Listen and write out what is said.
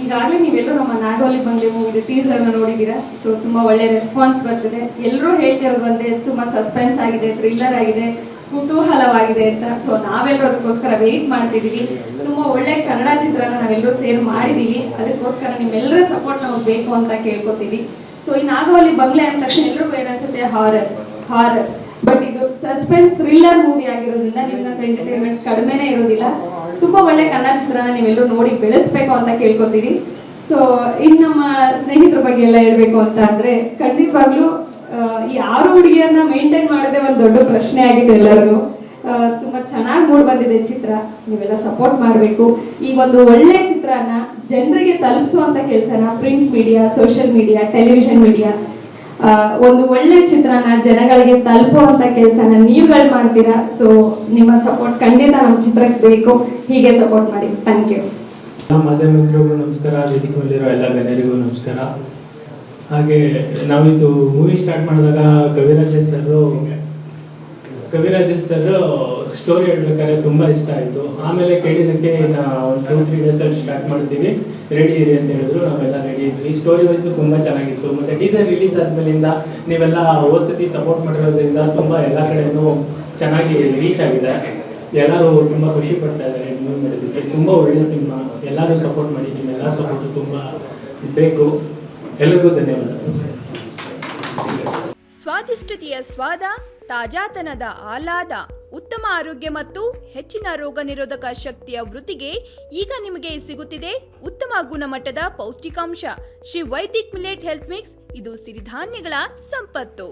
ಈಗಾಗಲೇ ನೀವೆಲ್ಲರೂ ನಮ್ಮ ನಾಗವಲ್ಲಿ ಬಂಗ್ಲೆ ಮೂವಿ ಟೀಸರ್ನ ನೋಡಿದ್ದೀರಾ. ಸೊ ತುಂಬಾ ಒಳ್ಳೆ ರೆಸ್ಪಾನ್ಸ್ ಬರ್ತಿದೆ. ಎಲ್ಲರೂ ಹೇಳ್ತಿರೋದು ಒಂದೇ, ತುಂಬಾ ಸಸ್ಪೆನ್ಸ್ ಆಗಿದೆ, ಥ್ರಿಲ್ಲರ್ ಆಗಿದೆ, ಕುತೂಹಲವಾಗಿದೆ ಅಂತ. ಸೊ ನಾವೆಲ್ಲರೂ ಅದಕ್ಕೋಸ್ಕರ ವೆಯ್ಟ್ ಮಾಡ್ತಿದ್ದೀವಿ. ತುಂಬಾ ಒಳ್ಳೆ ಕನ್ನಡ ಚಿತ್ರನ ನಾವೆಲ್ಲರೂ ಸೇರ್ ಮಾಡಿದೀವಿ. ಅದಕ್ಕೋಸ್ಕರ ನಿಮ್ಮೆಲ್ಲರ ಸಪೋರ್ಟ್ ನಮಗೆ ಬೇಕು ಅಂತ ಕೇಳ್ಕೊತೀವಿ. ಸೊ ಈ ನಾಗವಲ್ಲಿ ಬಂಗ್ಲೆ ಅಂದ ತಕ್ಷಣ ಎಲ್ರಿಗೂ ಏನನ್ಸುತ್ತೆ, ಹಾರರ್. ಬಟ್ ಇದು ಸಸ್ಪೆನ್ಸ್ ಥ್ರಿಲ್ಲರ್ ಮೂವಿ ಆಗಿರೋದ್ರಿಂದ ನಿಮ್ಗಂತ ಎಂಟರ್ಟೈನ್ಮೆಂಟ್ ಕಡಿಮೆನೇ ಇರೋದಿಲ್ಲ. ತುಂಬಾ ಒಳ್ಳೆ ಕನ್ನಡ ಚಿತ್ರನ ನೀವೆಲ್ಲರೂ ನೋಡಿ ಬೆಳೆಸ್ಬೇಕು ಅಂತ ಕೇಳ್ಕೊತೀವಿ. ಸೊ ಇನ್ನು ನಮ್ಮ ಸ್ನೇಹಿತರ ಬಗ್ಗೆ ಎಲ್ಲ ಹೇಳ್ಬೇಕು ಅಂತ ಅಂದ್ರೆ, ಖಂಡಿತವಾಗ್ಲೂ ಈ 6 ಹುಡುಗಿಯರನ್ನ ಮೇಂಟೈನ್ ಮಾಡೋದೇ ಒಂದು ದೊಡ್ಡ ಪ್ರಶ್ನೆ ಆಗಿದೆ ಎಲ್ಲರಿಗೂ. ತುಂಬಾ ಚೆನ್ನಾಗಿ ಮೂಡ್ ಬಂದಿದೆ ಚಿತ್ರ. ನೀವೆಲ್ಲ ಸಪೋರ್ಟ್ ಮಾಡಬೇಕು. ಈ ಒಂದು ಒಳ್ಳೆ ಚಿತ್ರನ ಜನರಿಗೆ ತಲುಪಿಸುವಂತ ಕೆಲಸನ print media, social media, television media, ಒಂದು ಒಳ್ಳೆ ಚಿತ್ರನ ಜನಗಳಿಗೆ ತಲುಪುವಂತ ಕೆಲಸನ ನೀವುಗಳು ಮಾಡ್ತೀರಾ. ಸೊ ನಿಮ್ಮ ಸಪೋರ್ಟ್ ಖಂಡಿತ ನಮ್ಮ ಚಿತ್ರಕ್ಕೆ ಬೇಕು. ಹೀಗೆ ಸಪೋರ್ಟ್ ಮಾಡಿ. Thank you. ಮಾಧ್ಯಮ ಮಿತ್ರರಿಗೂ ನಮಸ್ಕಾರ, ವೇದಿಕೆ ಮೇಲಿರೋ ಎಲ್ಲ ಗಣ್ಯರಿಗೂ ನಮಸ್ಕಾರ. ಹಾಗೆ ನಾವಿದು ಮೂವಿ ಸ್ಟಾರ್ಟ್ ಮಾಡಿದಾಗ ಕವಿರಾಜೇಶ್ ಸರ್ ಸ್ಟೋರಿ ಹೇಳ್ಬೇಕಾದ್ರೆ ತುಂಬಾ ಇಷ್ಟ ಆಯಿತು. ಆಮೇಲೆ ಕೇಳಿದಕ್ಕೆ ಒಂದು 2-3 ಡೇಸಲ್ಲಿ ಸ್ಟಾರ್ಟ್ ಮಾಡ್ತೀವಿ, ರೆಡಿ ಇರಿ ಅಂತ ಹೇಳಿದ್ರು. ನಾವೆಲ್ಲ ರೆಡಿ ಇದ್ವಿ. ಸ್ಟೋರಿ ವೈಸ್ ತುಂಬಾ ಚೆನ್ನಾಗಿತ್ತು. ಮತ್ತೆ ಟೀಸರ್ ರಿಲೀಸ್ ಆದ್ಮೇಲಿಂದ ನೀವೆಲ್ಲ ಓದ್ಸತಿ ಸಪೋರ್ಟ್ ಮಾಡಿರೋದ್ರಿಂದ ತುಂಬಾ ಎಲ್ಲ ಕಡೆನೂ ಚೆನ್ನಾಗಿ ರೀಚ್ ಆಗಿದೆ. ಎಲ್ಲರೂ ತುಂಬಾ ಖುಷಿ ಪಡ್ತಾ ಇದ್ದಾರೆ ಮೂವಿ ಮಾಡೋದಕ್ಕೆ. ತುಂಬಾ ಒಳ್ಳೆ ಸಿನಿಮಾ. ಎಲ್ಲರೂ ಸಪೋರ್ಟ್ ಮಾಡಿ. ನಿಮ್ಮೆಲ್ಲ ಸಪೋರ್ಟ್ ತುಂಬಾ ಬೇಕು. ಎಲ್ಲರಿಗೂ ಧನ್ಯವಾದ. ಸ್ವಾದಿಷ್ಟತೆಯ ಸ್ವಾದ, ತಾಜಾತನದ ಆಹ್ಲಾದ, ಉತ್ತಮ ಆರೋಗ್ಯ ಮತ್ತು ಹೆಚ್ಚಿನ ರೋಗ ನಿರೋಧಕ ಶಕ್ತಿಯ ವೃದ್ಧಿಗೆ ಈಗ ನಿಮಗೆ ಸಿಗುತ್ತಿದೆ ಉತ್ತಮ ಗುಣಮಟ್ಟದ ಪೌಷ್ಟಿಕಾಂಶ Shri Vaidik millet health mix. ಇದು ಸಿರಿಧಾನ್ಯಗಳ ಸಂಪತ್ತು.